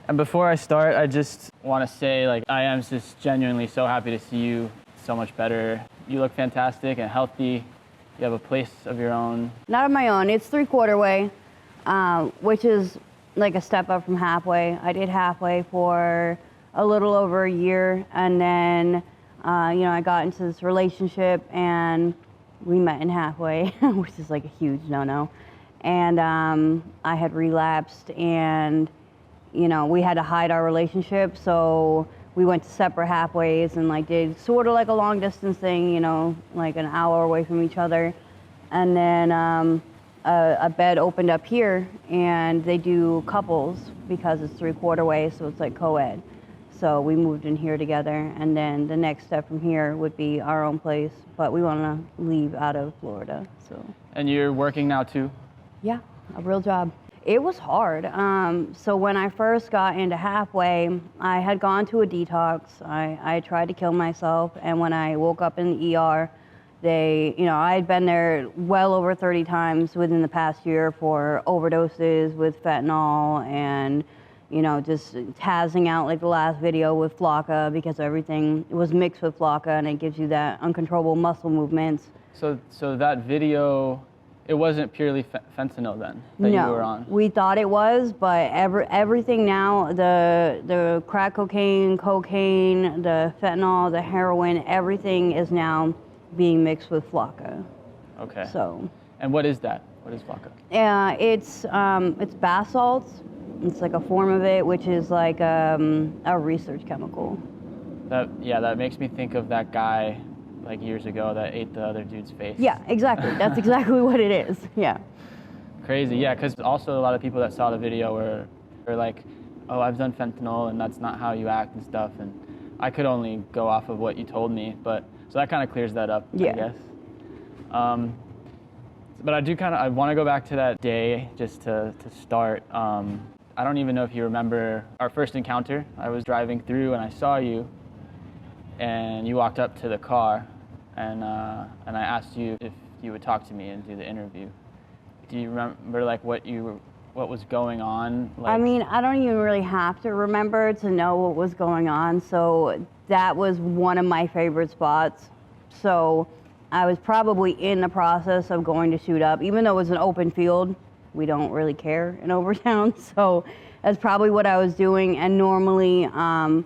And before I start, I just want to say, like, I am just genuinely so happy to see you so much better. You look fantastic and healthy. You have a place of your own. Not of my own. It's 3/4 way, which is like a step up from halfway. I did halfway for a little over a year, and then I got into this relationship and we met in halfway, which is like a huge no-no. And I had relapsed, and we had to hide our relationship, so we went to separate halfways and like did sort of like a long distance thing, like an hour away from each other. And then a bed opened up here, and they do couples because it's 3/4 way, so it's like co-ed. So we moved in here together, and then the next step from here would be our own place, but we want to leave out of Florida. So. And you're working now too? Yeah, a real job. It was hard. So when I first got into halfway, I had gone to a detox. I tried to kill myself, and when I woke up in the ER, I had been there well over 30 times within the past year for overdoses with fentanyl, and just tazzing out like the last video with Flocka, because everything was mixed with Flocka, and it gives you that uncontrollable muscle movements. So that video, it wasn't purely fentanyl then that you were on? We thought it was, but everything now, the crack cocaine, the fentanyl, the heroin, everything is now being mixed with Flocka. Okay. So. And what is that? What is Flocka? It's bath salts. It's like a form of it, which is like a research chemical. That makes me think of that guy like years ago that ate the other dude's face. Yeah, exactly. That's exactly what it is. Yeah. Crazy, yeah, because also a lot of people that saw the video were like, oh, I've done fentanyl and that's not how you act and stuff, and I could only go off of what you told me, but so that kind of clears that up, yeah. I guess. But I want to go back to that day just to start. I don't even know if you remember our first encounter. I was driving through and I saw you, and you walked up to the car, and I asked you if you would talk to me and do the interview. Do you remember like what was going on? Like, I mean, I don't even really have to remember to know what was going on. So that was one of my favorite spots. So I was probably in the process of going to shoot up, even though it was an open field. We don't really care in Overtown, so that's probably what I was doing. And normally, I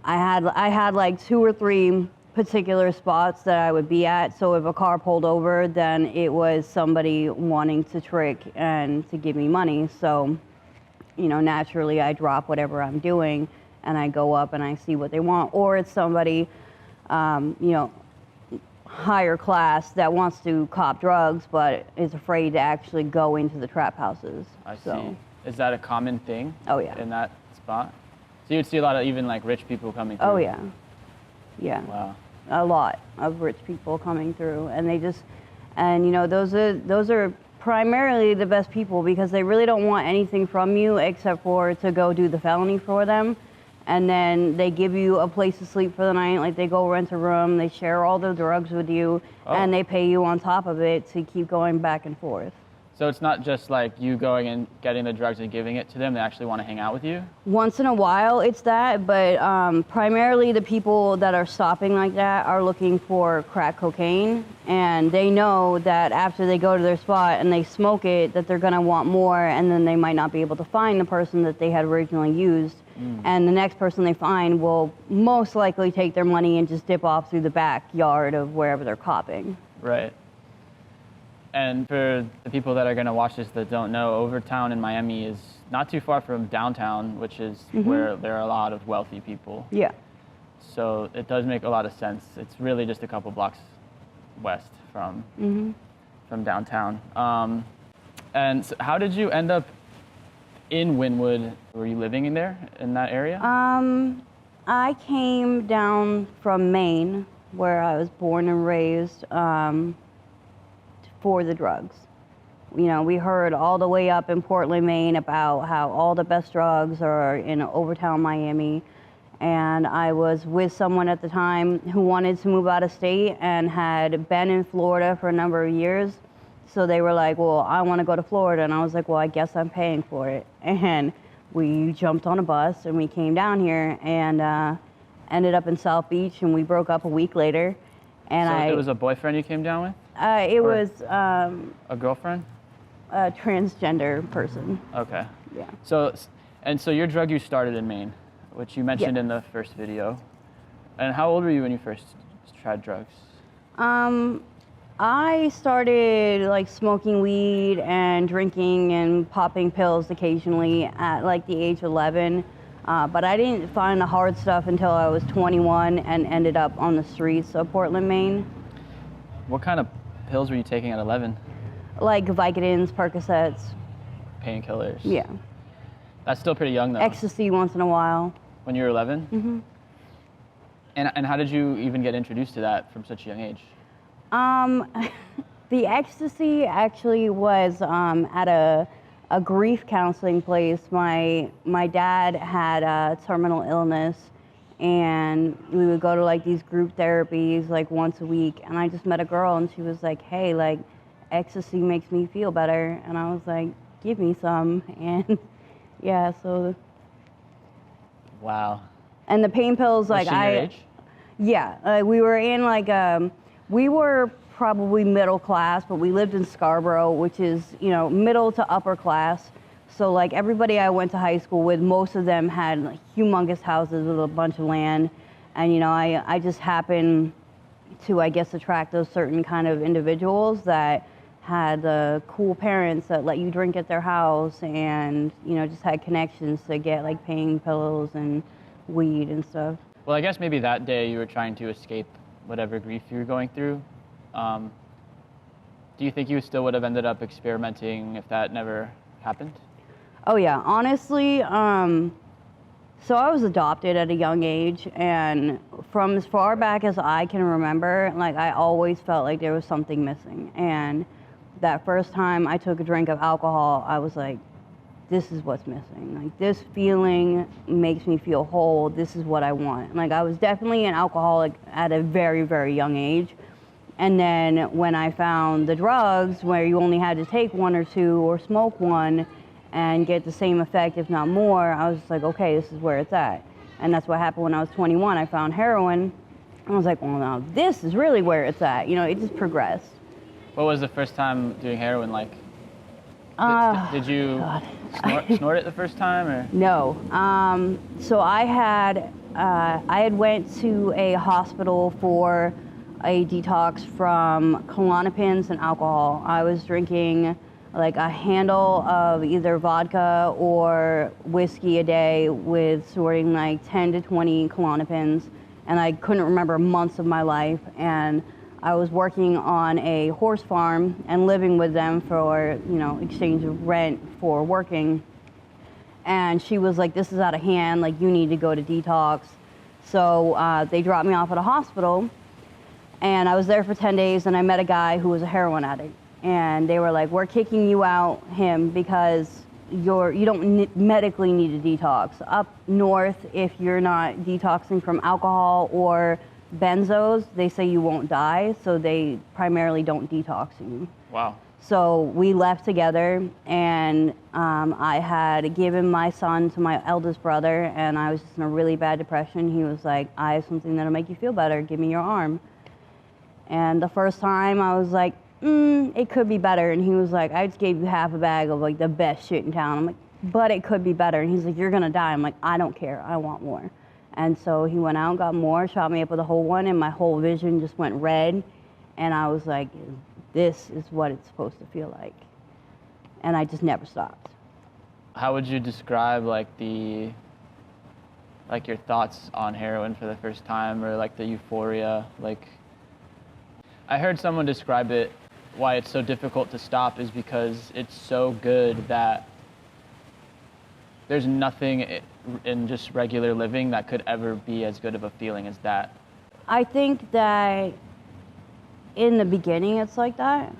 had like 2 or 3 particular spots that I would be at. So if a car pulled over, then it was somebody wanting to trick and to give me money. So, naturally I drop whatever I'm doing and I go up and I see what they want. Or it's somebody, higher class that wants to cop drugs but is afraid to actually go into the trap houses. I see. Is that a common thing? Oh yeah. In that spot? So you'd see a lot of even like rich people coming through? Oh yeah. Yeah. Wow. A lot of rich people coming through, and those are primarily the best people, because they really don't want anything from you except for to go do the felony for them. And then they give you a place to sleep for the night, like they go rent a room, they share all the drugs with you, and they pay you on top of it to keep going back and forth. So it's not just like you going and getting the drugs and giving it to them, they actually want to hang out with you? Once in a while it's that, but primarily the people that are stopping like that are looking for crack cocaine, and they know that after they go to their spot and they smoke it, that they're gonna want more, and then they might not be able to find the person that they had originally used. And the next person they find will most likely take their money and just dip off through the backyard of wherever they're copping. Right. And for the people that are going to watch this that don't know, Overtown in Miami is not too far from downtown, which is where there are a lot of wealthy people. Yeah. So it does make a lot of sense. It's really just a couple blocks west from downtown. And so how did you end up in Wynwood? Were you living in that area? I came down from Maine, where I was born and raised, for the drugs. We heard all the way up in Portland, Maine about how all the best drugs are in Overtown, Miami. And I was with someone at the time who wanted to move out of state and had been in Florida for a number of years. So they were like, well, I want to go to Florida. And I was like, well, I guess I'm paying for it. And we jumped on a bus and we came down here and ended up in South Beach, and we broke up a week later. And So it was a boyfriend you came down with? It Or was a girlfriend? a transgender person. Okay. Yeah. So your drug use started in Maine, which you mentioned in the first video. And how old were you when you first tried drugs? I started like smoking weed and drinking and popping pills occasionally at like the age of 11. But I didn't find the hard stuff until I was 21 and ended up on the streets of Portland, Maine. What kind of pills were you taking at 11? Like Vicodins, Percocets. Painkillers? Yeah. That's still pretty young though. Ecstasy once in a while. When you were 11? Mm-hmm. And how did you even get introduced to that from such a young age? The ecstasy actually was at a grief counseling place. My dad had a terminal illness, and we would go to like these group therapies like once a week. And I just met a girl, and she was like, "Hey, like, ecstasy makes me feel better." And I was like, "Give me some." And yeah, so. Wow. And the pain pills, Was like she your age? Yeah, we were in like we were probably middle class, but we lived in Scarborough, which is, you know, middle to upper class. So like everybody I went to high school with, most of them had like humongous houses with a bunch of land. And, you know, I just happened to, I guess, attract those certain kind of individuals that had cool parents that let you drink at their house and, you know, just had connections to get like pain pills and weed and stuff. Well, I guess maybe that day you were trying to escape whatever grief you were going through. Do you think you still would have ended up experimenting if that never happened? Oh yeah, honestly, so I was adopted at a young age, and from as far back as I can remember, like I always felt like there was something missing. And that first time I took a drink of alcohol, I was like, this is what's missing. Like, this feeling makes me feel whole. This is what I want. Like, I was definitely an alcoholic at a very, very young age. And then when I found the drugs where you only had to take one or two or smoke one and get the same effect, if not more, I was just like, okay, this is where it's at. And that's what happened when I was 21. I found heroin. I was like, well, now this is really where it's at. You know, it just progressed. What was the first time doing heroin like? Did you snort it the first time, or? No. So I had went to a hospital for a detox from Klonopins and alcohol. I was drinking like a handle of either vodka or whiskey a day with sorting like 10 to 20 Klonopins, and I couldn't remember months of my life. And I was working on a horse farm and living with them for, you know, exchange of rent for working. And she was like, this is out of hand, like you need to go to detox. So they dropped me off at a hospital, and I was there for 10 days, and I met a guy who was a heroin addict. And they were like, we're kicking you out, because you don't medically need a detox. Up north, if you're not detoxing from alcohol or benzos, they say you won't die, so they primarily don't detox you. Wow. So we left together, and I had given my son to my eldest brother, and I was just in a really bad depression. He was like, I have something that'll make you feel better, give me your arm. And the first time I was like, it could be better. And he was like, I just gave you half a bag of like the best shit in town. I'm like, but it could be better. And he's like, you're gonna die. I'm like, I don't care, I want more. And so he went out and got more, shot me up with a whole one, and my whole vision just went red. And I was like, this is what it's supposed to feel like. And I just never stopped. How would you describe like your thoughts on heroin for the first time, or like the euphoria? Like, I heard someone describe it, why it's so difficult to stop is because it's so good that there's nothing in just regular living that could ever be as good of a feeling as that. I think that in the beginning it's like that.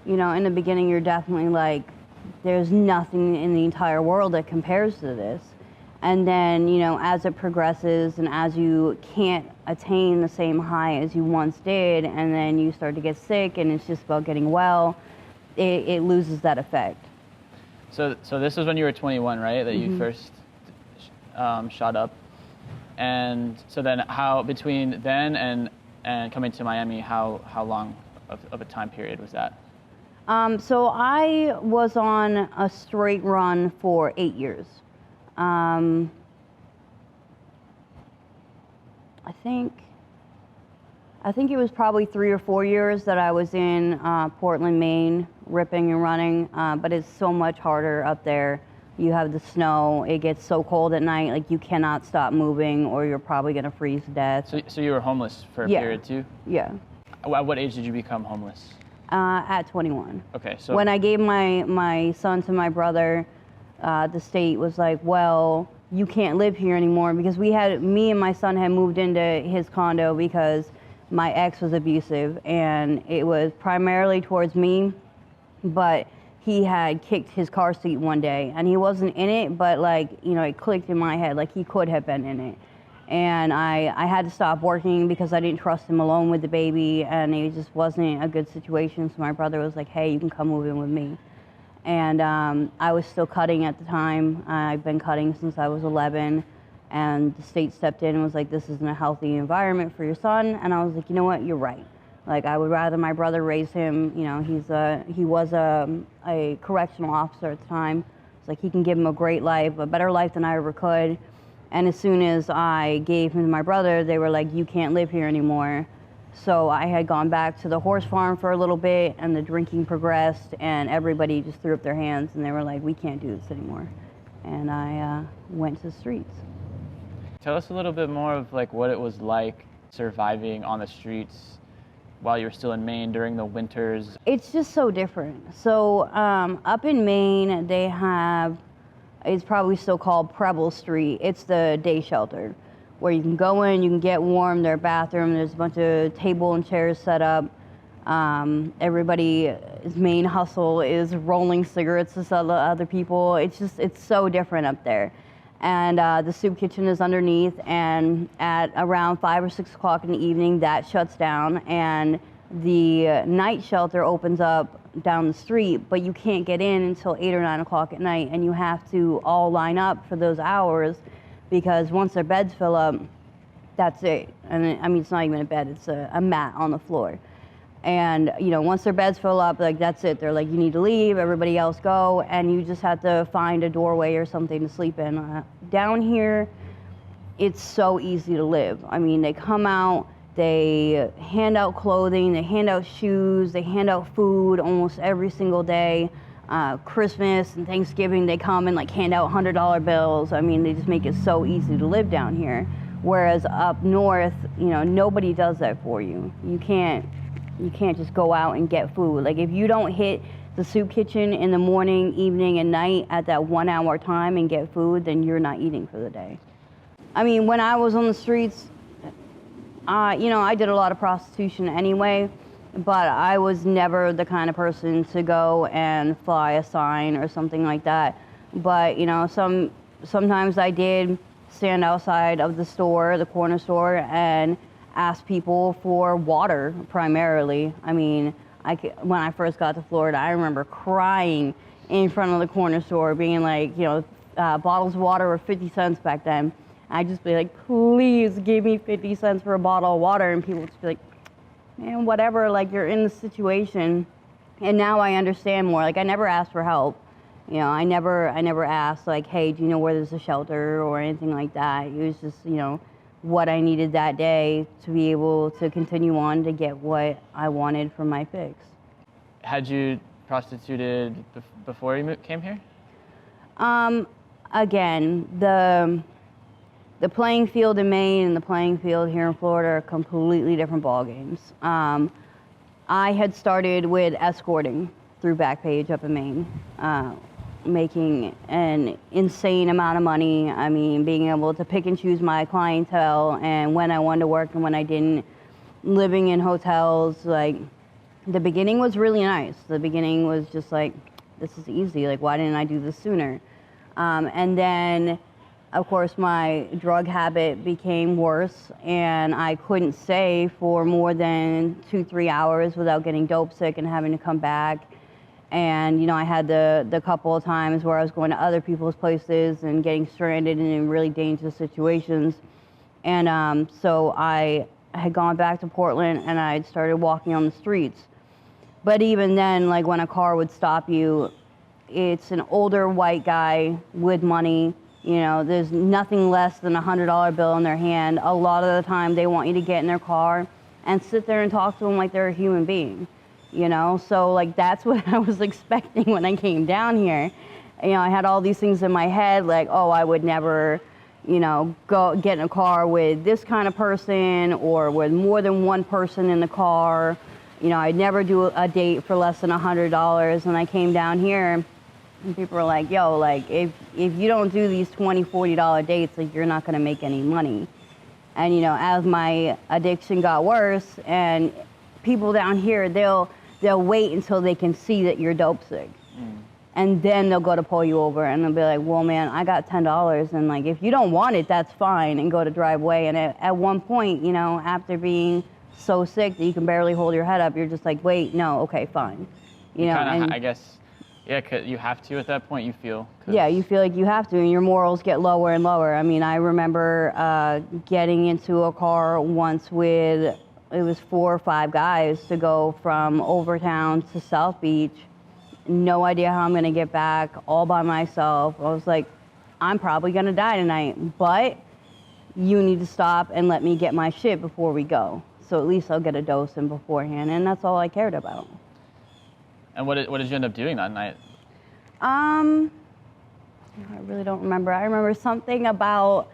You know, in the beginning you're definitely like, there's nothing in the entire world that compares to this. And then, you know, as it progresses and as you can't attain the same high as you once did, and then you start to get sick and it's just about getting well, it loses that effect. So this was when you were 21, right? That you first shot up. And so then how, between then and coming to Miami, how long of a time period was that? So I was on a straight run for 8 years. I think it was probably 3 or 4 years that I was in Portland, Maine, ripping and running, but it's so much harder up there. You have the snow, it gets so cold at night, like you cannot stop moving or you're probably gonna freeze to death. So you were homeless for a period too? Yeah. At what age did you become homeless? At 21. Okay, so. When I gave my son to my brother, the state was like, well, you can't live here anymore, because me and my son had moved into his condo because my ex was abusive, and it was primarily towards me, but he had kicked his car seat one day, and he wasn't in it, but like, you know, it clicked in my head, like he could have been in it. And I had to stop working because I didn't trust him alone with the baby, and it just wasn't a good situation. So my brother was like, hey, you can come move in with me. And I was still cutting at the time. I've been cutting since I was 11, and the state stepped in and was like, this isn't a healthy environment for your son. And I was like, you know what, you're right. Like, I would rather my brother raise him. You know, he was a correctional officer at the time. It's like, he can give him a great life, a better life than I ever could. And as soon as I gave him to my brother, they were like, you can't live here anymore. So I had gone back to the horse farm for a little bit, and the drinking progressed, and everybody just threw up their hands, and they were like, we can't do this anymore. And I went to the streets. Tell us a little bit more of like what it was like surviving on the streets while you were still in Maine during the winters. It's just so different. So up in Maine, they have, it's probably still called Preble Street. It's the day shelter where you can go in, you can get warm, there's a bathroom, there's a bunch of table and chairs set up. Everybody's main hustle is rolling cigarettes to sell to other people. It's so different up there. And the soup kitchen is underneath, and at around 5 or 6 o'clock in the evening, that shuts down, and the night shelter opens up down the street, but you can't get in until 8 or 9 o'clock at night, and you have to all line up for those hours, because once their beds fill up, that's it. And I mean, it's not even a bed, it's a mat on the floor. And, you know, once their beds fill up, like, that's it. They're like, you need to leave, everybody else go, and you just have to find a doorway or something to sleep in. Down here, it's so easy to live. I mean, they come out, they hand out clothing, they hand out shoes, they hand out food almost every single day. Christmas and Thanksgiving, they come and like hand out $100 bills. I mean, they just make it so easy to live down here. Whereas up north, you know, nobody does that for you. You can't just go out and get food. Like, if you don't hit the soup kitchen in the morning, evening, and night at that 1 hour time and get food, then you're not eating for the day. I mean, when I was on the streets, you know, I did a lot of prostitution anyway, but I was never the kind of person to go and fly a sign or something like that. But, you know, sometimes I did stand outside of the store, the corner store, and ask people for water primarily. I mean, when I first got to Florida, I remember crying in front of the corner store, being like, you know, bottles of water were 50 cents back then. I'd just be like, please give me 50 cents for a bottle of water. And people would just be like, man, whatever, like, you're in the situation. And now I understand more. Like, I never asked for help. You know, I never asked, like, hey, do you know where there's a shelter or anything like that. It was just, you know, what I needed that day to be able to continue on to get what I wanted from my fix. Had you prostituted before you came here? Again, the playing field in Maine and the playing field here in Florida are completely different ball games. I had started with escorting through Backpage up in Maine, making an insane amount of money. I mean, being able to pick and choose my clientele and when I wanted to work and when I didn't, living in hotels. Like, the beginning was really nice. The beginning was just like, this is easy. Like, why didn't I do this sooner? And then, of course, my drug habit became worse, and I couldn't stay for more than 2-3 hours without getting dope sick and having to come back. And, you know, I had the couple of times where I was going to other people's places and getting stranded in really dangerous situations. And so I had gone back to Portland and I had started walking on the streets. But even then, like when a car would stop you, it's an older white guy with money. You know, there's nothing less than a $100 bill in their hand. A lot of the time they want you to get in their car and sit there and talk to them like they're a human being, you know? So like that's what I was expecting when I came down here. You know, I had all these things in my head like, oh, I would never, you know, go get in a car with this kind of person or with more than one person in the car. You know, I'd never do a date for less than $100. And I came down here and people were like, yo, like, if you don't do these $20, $40 dates, like, you're not going to make any money. And, you know, as my addiction got worse, and people down here, they'll wait until they can see that you're dope sick. And then they'll go to pull you over, and they'll be like, well, man, I got $10, and, like, if you don't want it, that's fine, and go to drive away. And at one point, you know, after being so sick that you can barely hold your head up, you're just like, wait, no, okay, fine. You know, kinda, I guess... Yeah, 'cause you have to at that point, you feel. Yeah, you feel like you have to, and your morals get lower and lower. I mean, I remember getting into a car once with, it was 4 or 5 guys to go from Overtown to South Beach. No idea how I'm gonna get back, all by myself. I was like, I'm probably gonna die tonight, but you need to stop and let me get my shit before we go. So at least I'll get a dose in beforehand, and that's all I cared about. And what did you end up doing that night? I really don't remember. I remember something about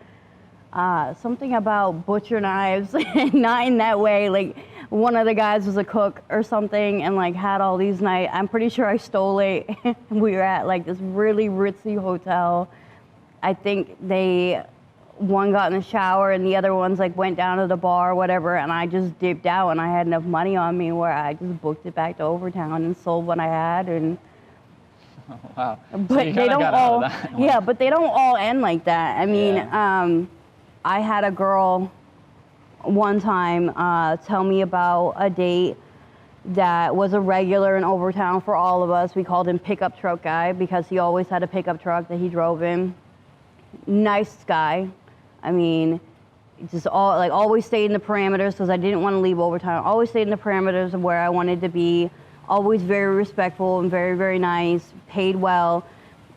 butcher knives, not in that way. Like one of the guys was a cook or something, and like had all these knives. I'm pretty sure I stole it. We were at like this really ritzy hotel. I think one got in the shower and the other ones like went down to the bar or whatever, and I just dipped out, and I had enough money on me where I just booked it back to Overtown and sold what I had. And oh, wow. But so they don't all yeah, but they don't all end like that. I mean, yeah. I had a girl one time tell me about a date that was a regular in Overtown for all of us. We called him Pickup Truck Guy because he always had a pickup truck that he drove in. Nice guy. I mean, just always stayed in the parameters because I didn't want to leave Overtown. Always stayed in the parameters of where I wanted to be. Always very respectful and very, very nice. Paid well.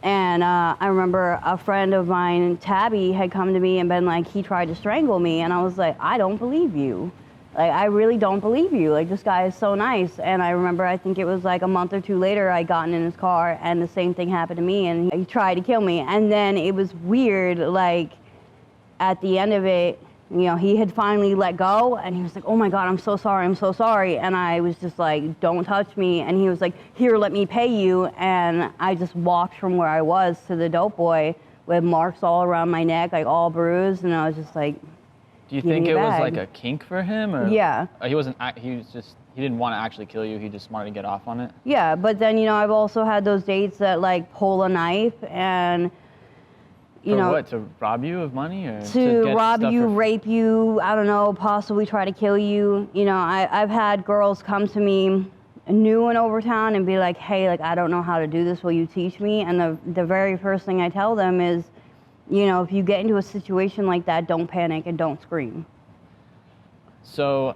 And I remember a friend of mine, Tabby, had come to me and been like, he tried to strangle me. And I was like, I don't believe you. Like, I really don't believe you. Like, this guy is so nice. And I remember, I think it was like a month or 2 later, I'd gotten in his car and the same thing happened to me, and he tried to kill me. And then it was weird, like, at the end of it, you know, he had finally let go, and he was like, oh my God, I'm so sorry, I'm so sorry. And I was just like, don't touch me. And he was like, here, let me pay you. And I just walked from where I was to the dope boy with marks all around my neck, like all bruised, and I was just like, do you think it was like a kink for him? Or yeah. He didn't want to actually kill you, he just wanted to get off on it? Yeah, but then, you know, I've also had those dates that like pull a knife and, you know. What, to rob you of money? Or to rob you, rape you, I don't know, possibly try to kill you. You know, I've had girls come to me new in Overtown and be like, hey, like, I don't know how to do this, will you teach me? And the very first thing I tell them is, you know, if you get into a situation like that, don't panic and don't scream. So,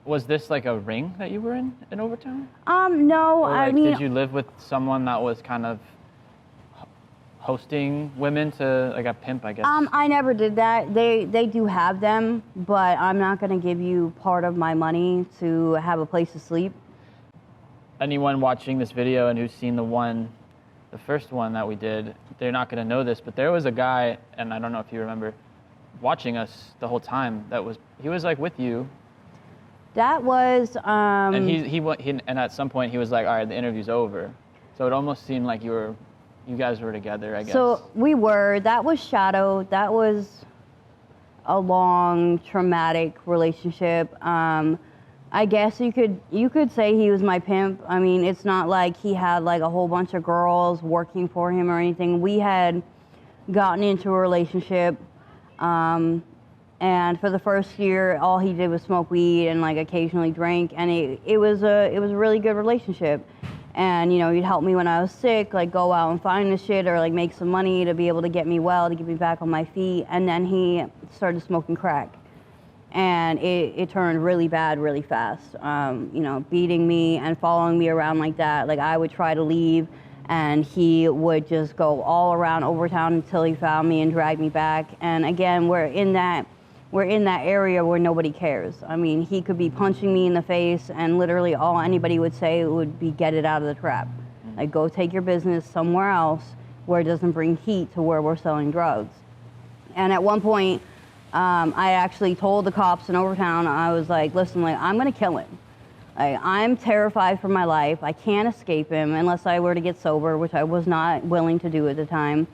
was this like a ring that you were in Overtown? No, Or, like, I mean. did you live with someone that was kind of hosting women to, like a pimp, I guess? I never did that. They do have them, but I'm not gonna give you part of my money to have a place to sleep. Anyone watching this video and who's seen the first one that we did, they're not going to know this, but there was a guy, and I don't know if you remember, watching us the whole time. He was like with you. That was. And and at some point he was like, all right, the interview's over. So it almost seemed like you guys were together, I guess. So we were. That was Shadow. That was a long, traumatic relationship. I guess you could say he was my pimp. I mean, it's not like he had like a whole bunch of girls working for him or anything. We had gotten into a relationship, and for the first year, all he did was smoke weed and like occasionally drink, and it was a really good relationship. And, you know, he'd help me when I was sick, like go out and find the shit or like make some money to be able to get me well, to get me back on my feet. And then he started smoking crack. And it turned really bad really fast. You know, beating me and following me around like that. Like I would try to leave and he would just go all around Overtown until he found me and dragged me back. And again, we're in that area where nobody cares. I mean, he could be punching me in the face and literally all anybody would say would be get it out of the trap. Like go take your business somewhere else where it doesn't bring heat to where we're selling drugs. And at one point, I actually told the cops in Overtown, I was like, listen, like I'm gonna kill him. Like, I'm terrified for my life. I can't escape him unless I were to get sober, which I was not willing to do at the time.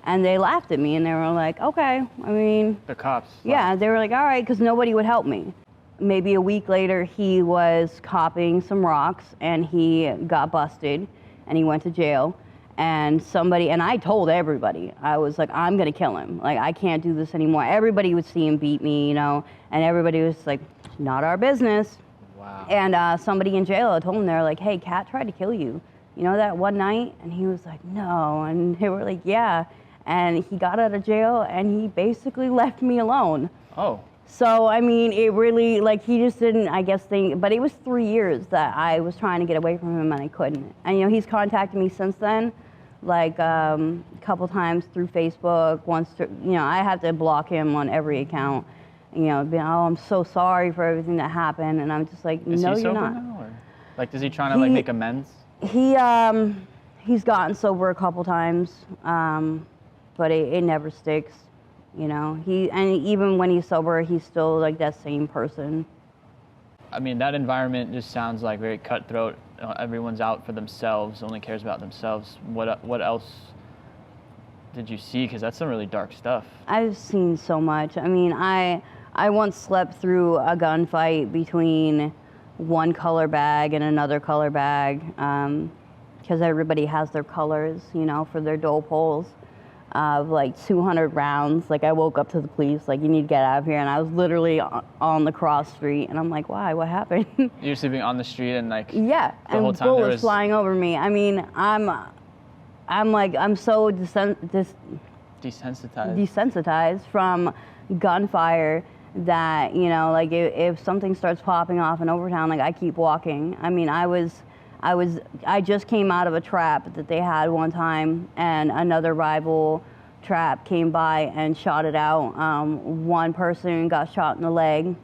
And they laughed at me and they were like, okay, I mean. The cops? Yeah, they were like, all right, because nobody would help me. Maybe a week later, he was copying some rocks and he got busted and he went to jail. And I told everybody, I was like, I'm gonna kill him. Like, I can't do this anymore. Everybody would see him beat me, you know, and everybody was like, not our business. Wow. And somebody in jail had told him, they're like, hey, Kat tried to kill you. You know that one night? And he was like, no. And they were like, yeah. And he got out of jail and he basically left me alone. Oh. So, I mean, it really, like, he just didn't, I guess, think, but it was 3 years that I was trying to get away from him and I couldn't. And, you know, he's contacted me since then, like, a couple times through Facebook, once, you know, I have to block him on every account. You know, being, oh, I'm so sorry for everything that happened. And I'm just like, no, you're not. Now, or? Like, is he trying to, like, make amends? He's gotten sober a couple times, but it never sticks. You know, and even when he's sober, he's still like that same person. I mean, that environment just sounds like very cutthroat. Everyone's out for themselves, only cares about themselves. What else did you see? Because that's some really dark stuff. I've seen so much. I mean, I once slept through a gunfight between one color bag and another color bag, because everybody has their colors, you know, for their dole poles. Of like 200 rounds. Like I woke up to the police, like you need to get out of here. And I was literally on the cross street and I'm like, why, what happened? You're sleeping on the street and like, yeah, the whole time bullets flying over me. I mean, I'm so desensitized from gunfire that, you know, like if something starts popping off in Overtown, like I keep walking. I mean, I just came out of a trap that they had one time and another rival trap came by and shot it out. One person got shot in the leg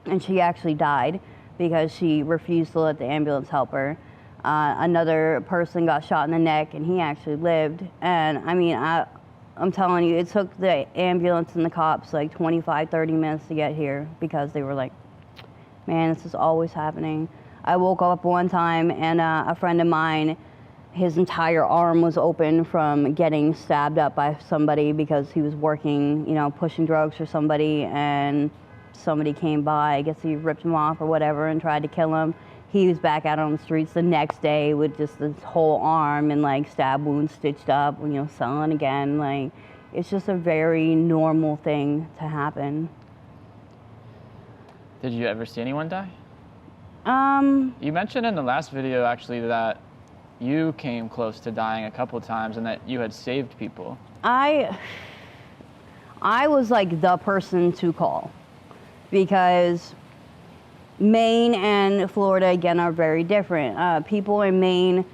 and she actually died because she refused to let the ambulance help her. Another person got shot in the neck and he actually lived. And I mean, I'm telling you, it took the ambulance and the cops like 25, 30 minutes to get here because they were like, man, this is always happening. I woke up one time and a friend of mine, his entire arm was open from getting stabbed up by somebody because he was working, you know, pushing drugs for somebody and somebody came by. I guess he ripped him off or whatever and tried to kill him. He was back out on the streets the next day with just this whole arm and like stab wounds stitched up, you know, selling again. Like, it's just a very normal thing to happen. Did you ever see anyone die? You mentioned in the last video actually that you came close to dying a couple times and that you had saved people. I was like the person to call because Maine and Florida again are very different. People in Maine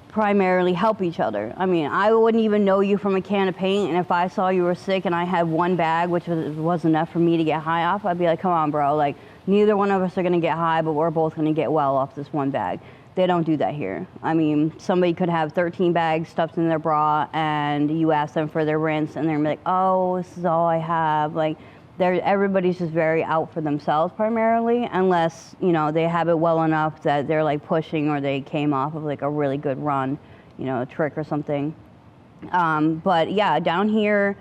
primarily help each other. I mean, I wouldn't even know you from a can of paint, and if I saw you were sick and I had one bag, which was enough for me to get high off, I'd be like, come on, bro, like, neither one of us are gonna get high, but we're both gonna get well off this one bag. They don't do that here. I mean, somebody could have 13 bags stuffed in their bra and you ask them for their rinse and they're like, oh, this is all I have. Like, everybody's just very out for themselves primarily, unless, you know, they have it well enough that they're like pushing or they came off of like a really good run, you know, a trick or something. But yeah, down here,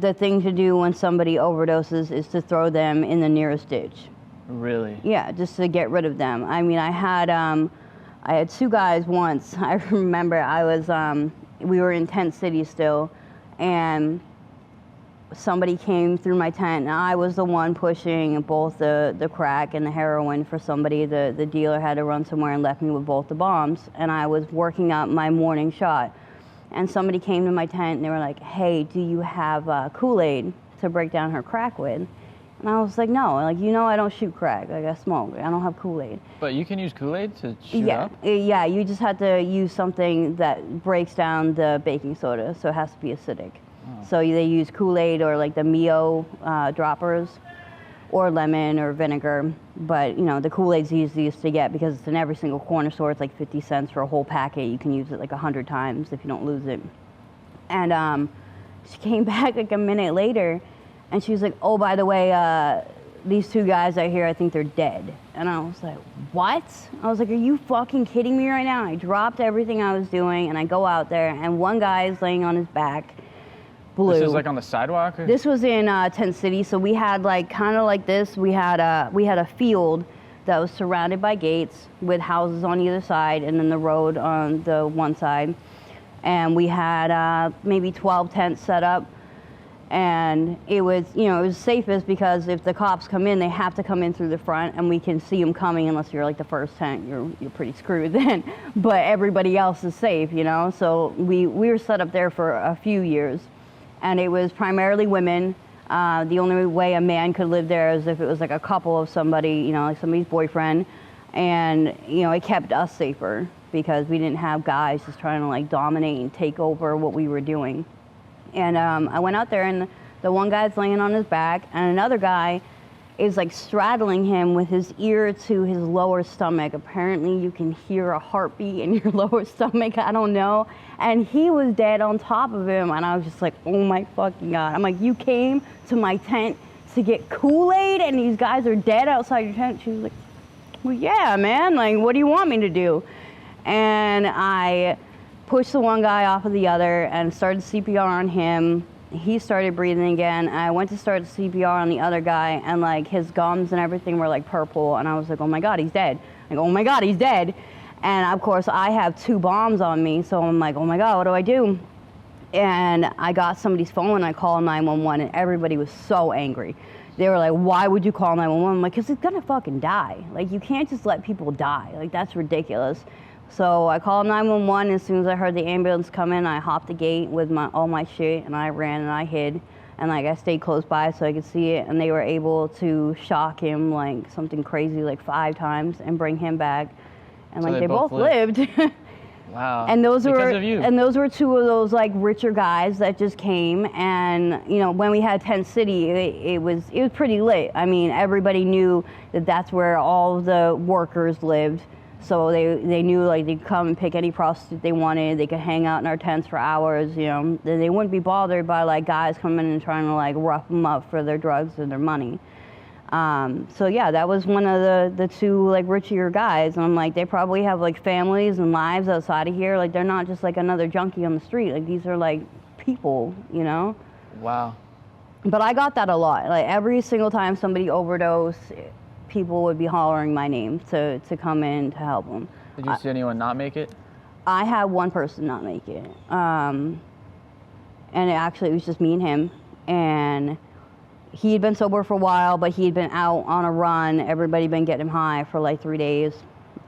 the thing to do when somebody overdoses is to throw them in the nearest ditch. Really? Yeah, just to get rid of them. I mean, I had two guys once. I remember we were in Tent City still, and somebody came through my tent, and I was the one pushing both the crack and the heroin for somebody. The dealer had to run somewhere and left me with both the bombs, and I was working up my morning shot. And somebody came to my tent and they were like, hey, do you have Kool-Aid to break down her crack with? And I was like, no, like, you know, I don't shoot crack. Like, I smoke. I don't have Kool-Aid. But you can use Kool-Aid to shoot Yeah, up? yeah, you just have to use something that breaks down the baking soda, so it has to be acidic. Oh. So they use Kool-Aid or like the Mio droppers, or lemon or vinegar. But, you know, the Kool-Aid's the easiest to get because it's in every single corner store. It's like 50 cents for a whole packet. You can use it like 100 times if you don't lose it. And she came back like a minute later, and she was like, oh, by the way, these two guys out here, I think they're dead. And I was like, what? I was like, are you fucking kidding me right now? I dropped everything I was doing, and I go out there, and one guy is laying on his back, blue. This was like on the sidewalk? Or? This was in Tent City, so we had like, kind of like this, we had a field that was surrounded by gates with houses on either side, and then the road on the one side. And we had maybe 12 tents set up. And it was, you know, it was safest because if the cops come in, they have to come in through the front, and we can see them coming unless you're like the first tent. You're pretty screwed then. But everybody else is safe, you know. So we were set up there for a few years, and it was primarily women. The only way a man could live there is if it was like a couple of somebody, you know, like somebody's boyfriend, and you know, it kept us safer because we didn't have guys just trying to like dominate and take over what we were doing. And I went out there, and the one guy's laying on his back, and another guy is like straddling him with his ear to his lower stomach. Apparently you can hear a heartbeat in your lower stomach, I don't know. And he was dead on top of him, and I was just like, oh my fucking God. I'm like, you came to my tent to get Kool-Aid, and these guys are dead outside your tent? She was like, well, yeah, man, like, what do you want me to do? And I pushed the one guy off of the other and started CPR on him. He started breathing again. I went to start CPR on the other guy, and like his gums and everything were like purple, and I was like, oh my God, he's dead. Like, oh my God, he's dead. And of course I have 2 bombs on me, so I'm like, oh my God, what do I do? And I got somebody's phone, and I called 911, and everybody was so angry. They were like, why would you call 911? I'm like, because it's gonna fucking die. Like, you can't just let people die. Like, that's ridiculous. So I called 911. As soon as I heard the ambulance come in, I hopped the gate with all my shit, and I ran and I hid. And like, I stayed close by so I could see it, and they were able to shock him like something crazy like 5 times and bring him back. And so like they both lived. Wow. And those because were of you. And those were 2 of those like richer guys that just came. And you know, when we had Tent City, it was pretty lit. I mean, everybody knew that that's where all the workers lived. So they knew like they'd come and pick any prostitute they wanted. They could hang out in our tents for hours, you know. They wouldn't be bothered by like guys coming in and trying to like rough them up for their drugs and their money. So yeah, that was one of the 2 like richier guys. And I'm like, they probably have like families and lives outside of here. Like, they're not just like another junkie on the street. Like, these are like people, you know. Wow. But I got that a lot. Like, every single time somebody overdosed, people would be hollering my name to come in to help them. Did you see anyone not make it? I had one person not make it. And it was just me and him. And he had been sober for a while, but he had been out on a run. Everybody had been getting him high for like 3 days.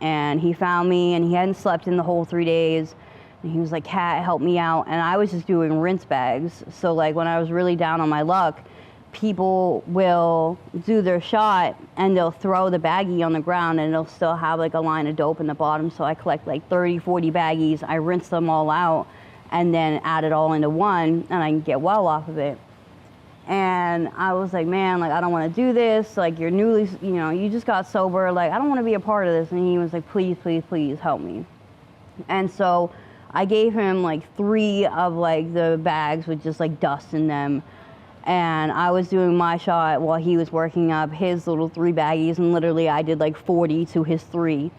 And he found me, and he hadn't slept in the whole 3 days. And he was like, Kat, help me out. And I was just doing rinse bags. So like, when I was really down on my luck, people will do their shot, and they'll throw the baggie on the ground, and it'll still have like a line of dope in the bottom. So I collect like 30, 40 baggies. I rinse them all out and then add it all into one, and I can get well off of it. And I was like, man, like, I don't want to do this. Like, you're newly, you know, you just got sober. Like, I don't want to be a part of this. And he was like, please, please, please help me. And so I gave him like 3 of like the bags with just like dust in them. And I was doing my shot while he was working up his little 3 baggies, and literally I did like 40 to his 3.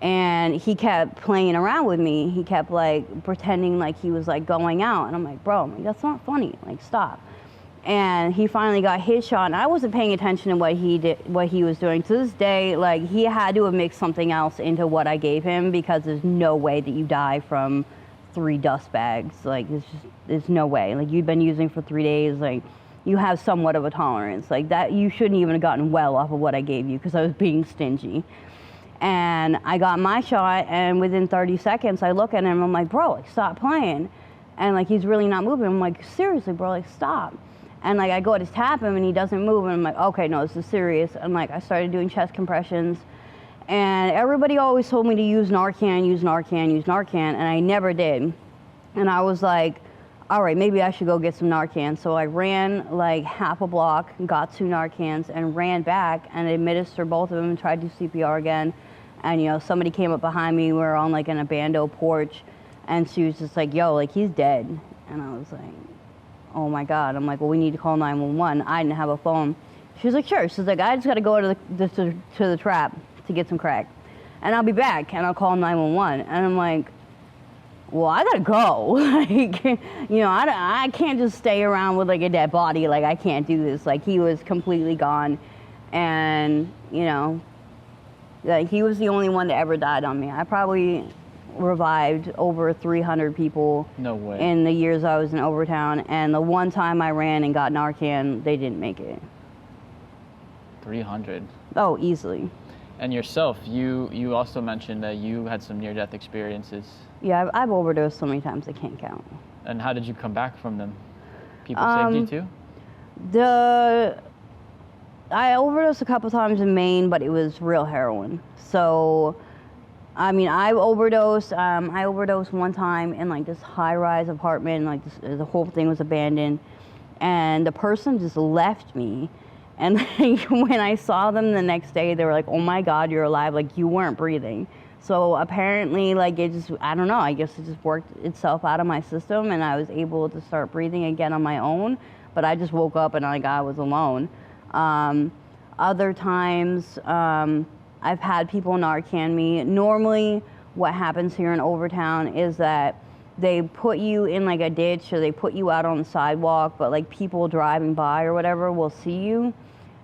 And he kept playing around with me. He kept like pretending like he was like going out. And I'm like, bro, like, that's not funny. Like, stop. And he finally got his shot, and I wasn't paying attention to what he was doing. To this day, like, he had to have mixed something else into what I gave him, because there's no way that you die from 3 dust bags. Like, there's no way. Like, you'd been using for 3 days. Like, you have somewhat of a tolerance. Like that, you shouldn't even have gotten well off of what I gave you because I was being stingy. And I got my shot, and within 30 seconds, I look at him, I'm like, bro, like, stop playing. And like, he's really not moving. I'm like, seriously, bro, like, stop. And like, I go to tap him, and he doesn't move, and I'm like, okay, no, this is serious. And like, I started doing chest compressions, and everybody always told me to use Narcan, use Narcan, use Narcan, and I never did. And I was like, all right, maybe I should go get some Narcan. So I ran like half a block, got 2 Narcans, and ran back and administered both of them and tried to do CPR again. And, you know, somebody came up behind me. We were on like an abandoned porch, and she was just like, yo, like, he's dead. And I was like, oh my God. I'm like, well, we need to call 911. I didn't have a phone. She was like, sure. She's like, I just got to go to the trap to get some crack, and I'll be back, and I'll call 911. And I'm like, well, I gotta go. Like, you know, I can't just stay around with like a dead body. Like, I can't do this. Like, he was completely gone, and you know, like, he was the only one that ever died on me. I probably revived over 300 people. No way. In the years I was in Overtown, and the one time I ran and got Narcan, they didn't make it. 300. Oh, easily. And yourself, you also mentioned that you had some near-death experiences. Yeah, I've overdosed so many times I can't count. And how did you come back from them? People saved you too? I overdosed a couple times in Maine, but it was real heroin. So, I mean, I overdosed one time in like this high-rise apartment, like the whole thing was abandoned, and the person just left me. And like, when I saw them the next day, they were like, oh my God, you're alive, like you weren't breathing. So apparently, like, it just, I don't know, I guess it just worked itself out of my system, and I was able to start breathing again on my own, but I just woke up and like I was alone. Other times, I've had people Narcan me. Normally, what happens here in Overtown is that they put you in like a ditch, or they put you out on the sidewalk, but like people driving by or whatever will see you,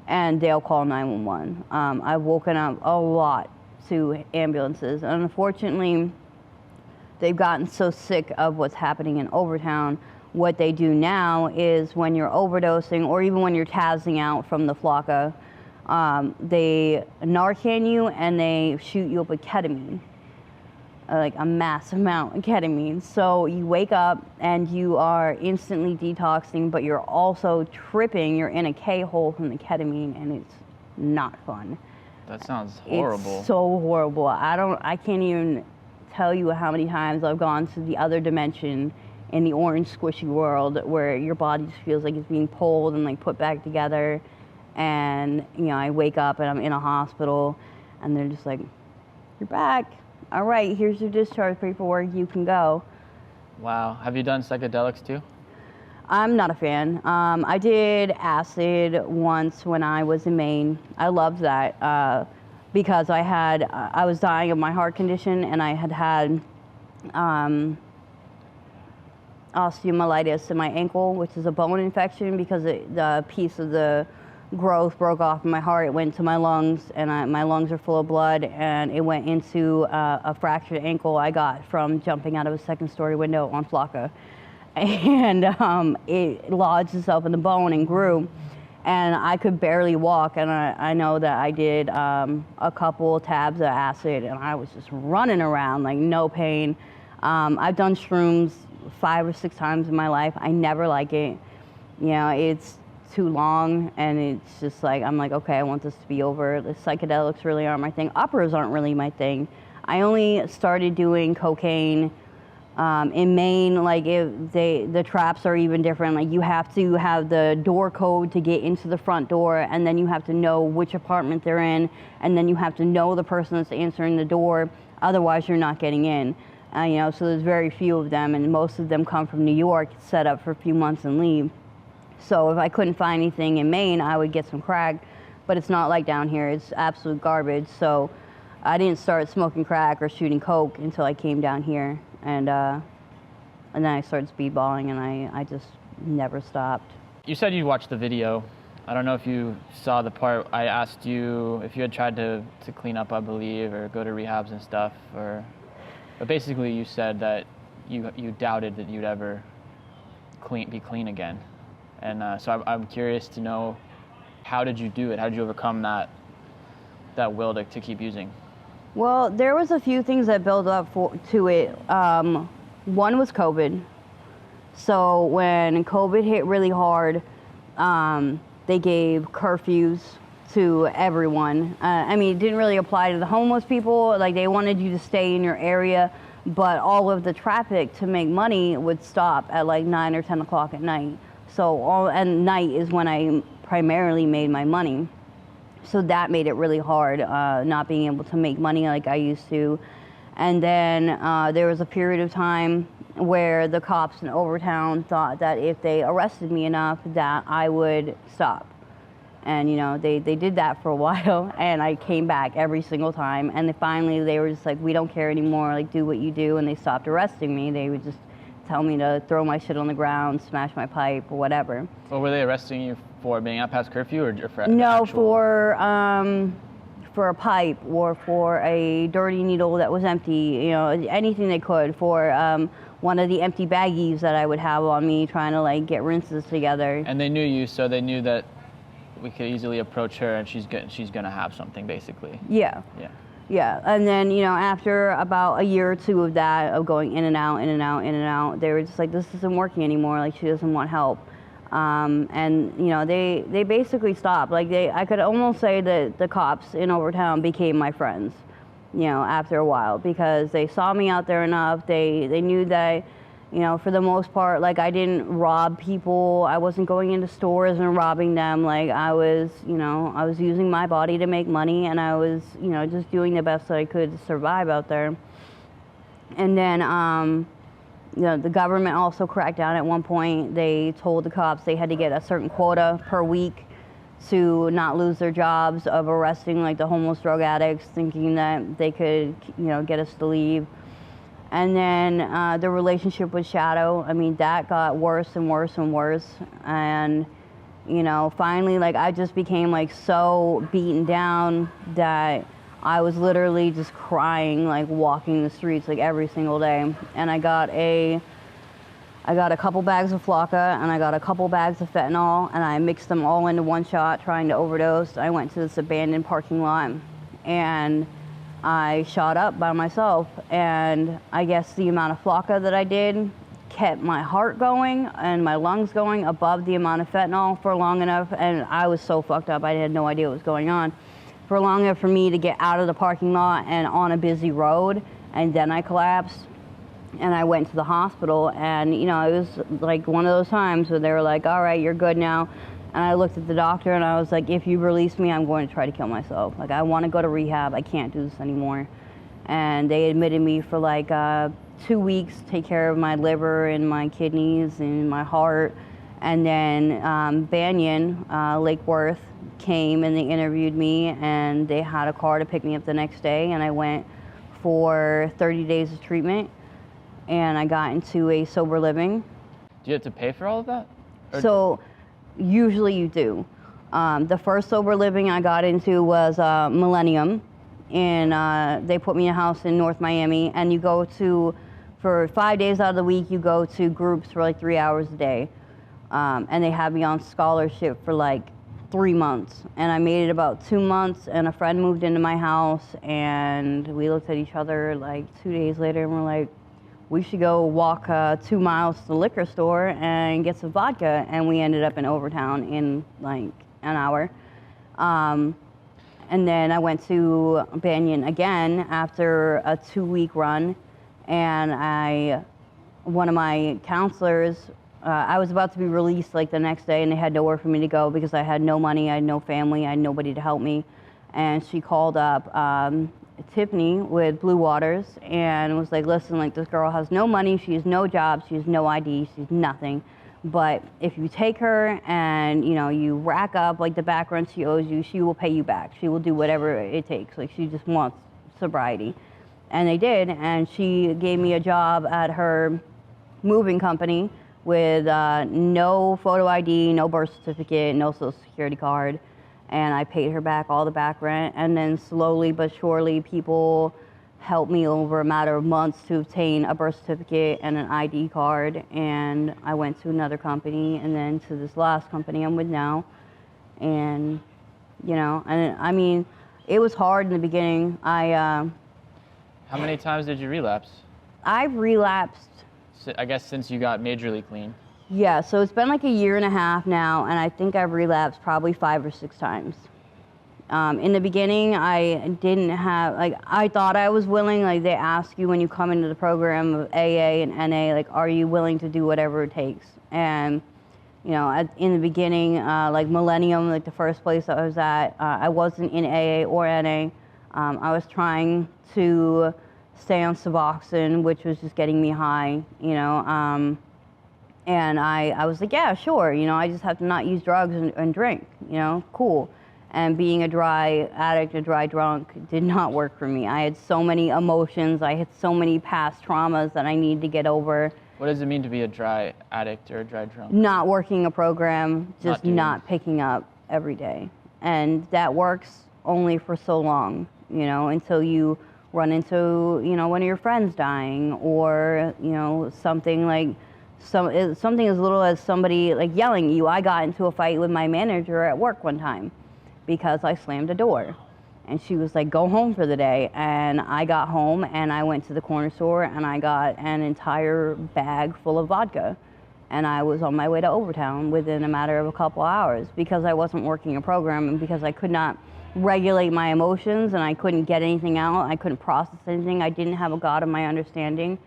and they'll call 911. I've woken up a lot to ambulances, and unfortunately, they've gotten so sick of what's happening in Overtown. What they do now is when you're overdosing, or even when you're tazzing out from the flocka, they Narcan you and they shoot you up with ketamine. Like a mass amount of ketamine. So you wake up and you are instantly detoxing, but you're also tripping. You're in a K-hole from the ketamine, and it's not fun. That sounds horrible. It's so horrible. I can't even tell you how many times I've gone to the other dimension in the orange squishy world where your body just feels like it's being pulled and like put back together. And, you know, I wake up and I'm in a hospital, and they're just like, you're back. All right, here's your discharge paperwork, you can go. Wow. Have you done psychedelics too? I'm not a fan. I did acid once when I was in Maine. I loved that because I was dying of my heart condition, and I had osteomyelitis in my ankle, which is a bone infection because the piece of the growth broke off in my heart. It went to my lungs, and my lungs are full of blood, and it went into a fractured ankle I got from jumping out of a second-story window on flocka. And it lodged itself in the bone and grew, and I could barely walk. And I know that I did a couple tabs of acid, and I was just running around like no pain. I've done shrooms 5 or 6 times in my life. I never like it. You know, it's too long, and it's just like, I'm like, okay, I want this to be over. The psychedelics really aren't my thing. Uppers aren't really my thing. I only started doing cocaine in Maine. Like, the traps are even different. Like, you have to have the door code to get into the front door, and then you have to know which apartment they're in, and then you have to know the person that's answering the door. Otherwise, you're not getting in. You know, so there's very few of them, and most of them come from New York, set up for a few months and leave. So if I couldn't find anything in Maine, I would get some crack, but it's not like down here. It's absolute garbage. So I didn't start smoking crack or shooting coke until I came down here, and then I started speedballing, and I just never stopped. You said you watched the video. I don't know if you saw the part I asked you if you had tried to clean up, I believe, or go to rehabs and stuff, but basically you said that you doubted that you'd ever be clean again. And so I'm curious to know, how did you do it? How did you overcome that will to keep using? Well, there was a few things that built up to it. One was COVID. So when COVID hit really hard, they gave curfews to everyone. I mean, it didn't really apply to the homeless people. Like, they wanted you to stay in your area, but all of the traffic to make money would stop at like 9 or 10 o'clock at night. So and night is when I primarily made my money. So that made it really hard, not being able to make money like I used to. And then there was a period of time where the cops in Overtown thought that if they arrested me enough that I would stop. And, you know, they did that for a while, and I came back every single time. And finally they were just like, we don't care anymore, like, do what you do. And they stopped arresting me. They would just tell me to throw my shit on the ground, smash my pipe, or whatever. Well, were they arresting you for being out past curfew, or for No, actual... for a pipe, or for a dirty needle that was empty, you know, anything they could, for one of the empty baggies that I would have on me trying to, like, get rinses together. And they knew you, so they knew that we could easily approach her and she's gonna have something, basically. Yeah. Yeah. Yeah, and then, you know, after about a year or two of that, of going in and out, in and out, in and out, they were just like, this isn't working anymore, like, she doesn't want help. And, you know, they basically stopped. Like, I could almost say that the cops in Overtown became my friends, you know, after a while, because they saw me out there enough. They knew that, you know, for the most part, like, I didn't rob people. I wasn't going into stores and robbing them. Like, I was, you know, I was using my body to make money, and I was, you know, just doing the best that I could to survive out there. And then, you know, the government also cracked down at one point. They told the cops they had to get a certain quota per week to not lose their jobs of arresting, like, the homeless drug addicts, thinking that they could, you know, get us to leave. And then the relationship with Shadow, I mean, that got worse and worse and worse. And, you know, finally, like, I just became, like, so beaten down that I was literally just crying, like, walking the streets, like, every single day. And I got a couple bags of Flocka, and I got a couple bags of fentanyl, and I mixed them all into one shot, trying to overdose. I went to this abandoned parking lot, and I shot up by myself. And I guess the amount of Flocka that I did kept my heart going and my lungs going above the amount of fentanyl for long enough. And I was so fucked up, I had no idea what was going on. For long enough for me to get out of the parking lot and on a busy road, and then I collapsed. And I went to the hospital, and, you know, it was like one of those times where they were like, all right, you're good now. And I looked at the doctor, and I was like, if you release me, I'm going to try to kill myself. Like, I want to go to rehab. I can't do this anymore. And they admitted me for like 2 weeks, take care of my liver and my kidneys and my heart. And then Banyan, Lake Worth, came and they interviewed me, and they had a car to pick me up the next day. And I went for 30 days of treatment, and I got into a sober living. Do you have to pay for all of that? Or So usually you do. The first sober living I got into was Millennium, and they put me in a house in North Miami, and you go to, for 5 days out of the week, you go to groups for like 3 hours a day. And they had me on scholarship for like 3 months, and I made it about 2 months, and a friend moved into my house, and we looked at each other like 2 days later, and we're like, we should go walk 2 miles to the liquor store and get some vodka. And we ended up in Overtown in like an hour. And then I went to Banyan again after a 2-week run. And one of my counselors, I was about to be released like the next day, and they had nowhere for me to go because I had no money, I had no family, I had nobody to help me. And she called up Tiffany with Blue Waters and was like, listen, like, this girl has no money, she has no job, she has no ID, she's nothing. But if you take her and, you know, you rack up like the back rent she owes you, she will pay you back. She will do whatever it takes. Like, she just wants sobriety. And they did, and she gave me a job at her moving company with no photo ID, no birth certificate, no social security card. And I paid her back all the back rent, and then slowly but surely people helped me over a matter of months to obtain a birth certificate and an ID card. And I went to another company and then to this last company I'm with now. And, you know, and I mean, it was hard in the beginning. How many times did you relapse? I've relapsed. I guess since you got majorly clean. Yeah, so it's been like a year and a half now, and I think I've relapsed probably 5 or 6 times. In the beginning, I didn't have, like, I thought I was willing. Like, they ask you when you come into the program of AA and NA, like, are you willing to do whatever it takes? And, you know, in the beginning, like Millennium, like the first place I was at, I wasn't in AA or NA. I was trying to stay on Suboxone, which was just getting me high, you know. And I was like, yeah, sure, you know, I just have to not use drugs and drink, you know, cool. And being a dry addict, a dry drunk, did not work for me. I had so many emotions, I had so many past traumas that I needed to get over. What does it mean to be a dry addict or a dry drunk? Not working a program, just not picking up every day. And that works only for so long, you know, until you run into, you know, one of your friends dying, or, you know, something like, something as little as somebody like yelling at you. I got into a fight with my manager at work one time because I slammed a door, and she was like, go home for the day. And I got home and I went to the corner store and I got an entire bag full of vodka, and I was on my way to Overtown within a matter of a couple hours because I wasn't working a program and because I could not regulate my emotions and I couldn't get anything out. I couldn't process anything. I didn't have a God of my understanding.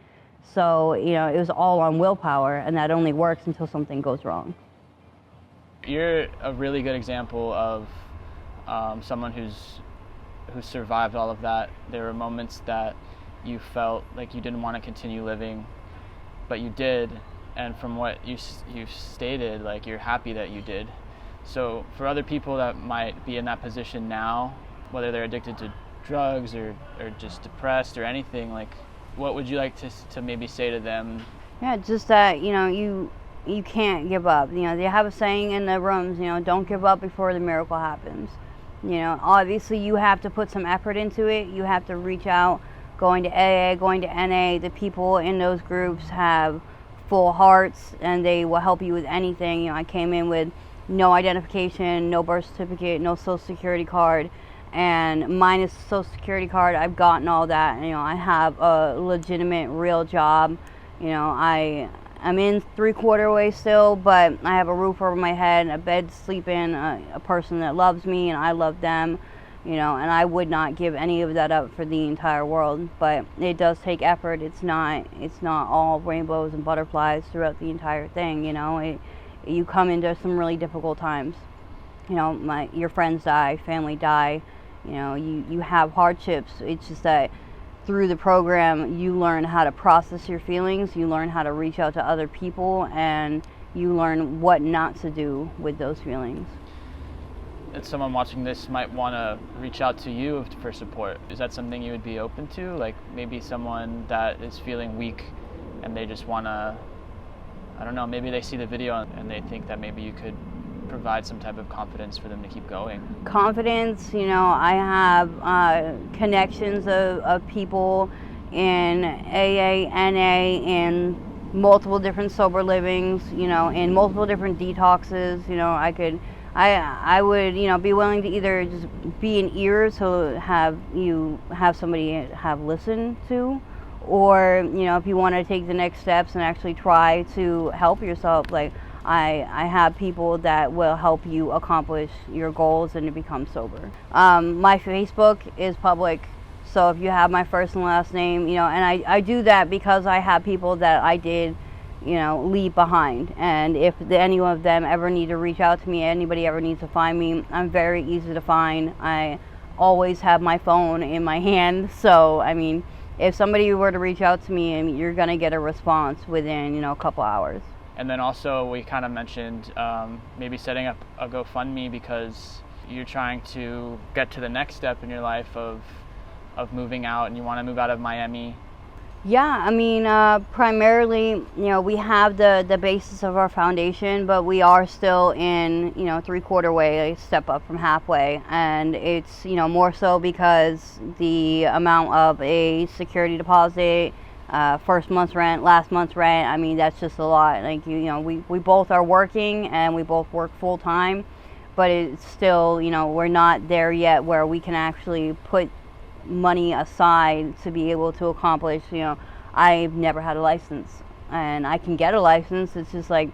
So, you know, it was all on willpower, and that only works until something goes wrong. You're a really good example of someone who's survived all of that. There were moments that you felt like you didn't want to continue living, but you did, and from what you've stated, like, you're happy that you did. So for other people that might be in that position now, whether they're addicted to drugs or just depressed or anything, like, what would you like to maybe say to them? Yeah, just that, you know, you can't give up. You know, they have a saying in the rooms, you know, don't give up before the miracle happens. You know, obviously you have to put some effort into it. You have to reach out, going to AA, going to NA. The people in those groups have full hearts and they will help you with anything. You know, I came in with no identification, no birth certificate, no social security card. And minus the social security card, I've gotten all that. You know, I have a legitimate, real job. You know, I'm in 3/4 way still, but I have a roof over my head, a bed to sleep in, a person that loves me, and I love them. You know, and I would not give any of that up for the entire world. But it does take effort. It's not all rainbows and butterflies throughout the entire thing. You know, you come into some really difficult times. You know, your friends die, family die. You know, you have hardships. It's just that through the program, you learn how to process your feelings, you learn how to reach out to other people, and you learn what not to do with those feelings. And someone watching this might want to reach out to you for support. Is that something you would be open to? Like, maybe someone that is feeling weak and they just want to, I don't know, maybe they see the video and they think that maybe you could provide some type of confidence for them to keep going. Confidence, you know, I have connections of people in AA, NA, in multiple different sober livings, you know, in multiple different detoxes. You know, I would, you know, be willing to either just be an ear to have somebody have listened to, or, you know, if you want to take the next steps and actually try to help yourself, like, I have people that will help you accomplish your goals and to become sober. My Facebook is public, so if you have my first and last name, you know, and I do that because I have people that I did, you know, leave behind. And if any of them ever need to reach out to me, anybody ever needs to find me, I'm very easy to find. I always have my phone in my hand, so, I mean, if somebody were to reach out to me, you're going to get a response within, you know, a couple hours. And then also we kind of mentioned maybe setting up a Gofundme because you're trying to get to the next step in your life of moving out, and you want to move out of Miami. Yeah, I mean, primarily, we have the basis of our foundation, but we are still in, three-quarter way, a step up from halfway. And it's, more so because the amount of a security deposit, first month's rent, last month's rent, I mean, that's just a lot. Like, we both are working and we both work full time, but it's still, we're not there yet where we can actually put money aside to be able to accomplish. I've never had a license, and I can get a license. It's just like,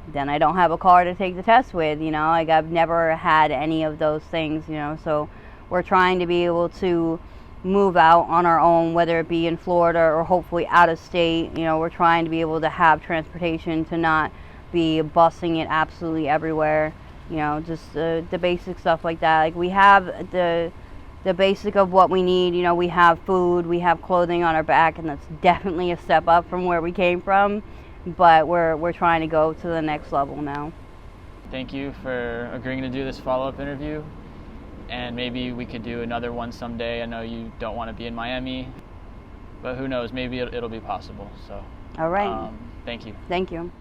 then I don't have a car to take the test with. Like, I've never had any of those things. So we're trying to be able to move out on our own, whether it be in Florida or hopefully out of state. We're trying to be able to have transportation, to not be busing it absolutely everywhere. Just the basic stuff like that. Like, we have the basic of what we need. We have food, we have clothing on our back, and that's definitely a step up from where we came from, but we're trying to go to the next level now. Thank you for agreeing to do this follow-up interview, and maybe we could do another one someday. I know you don't want to be in Miami, but who knows, maybe it'll be possible. So all right. Thank you. Thank you.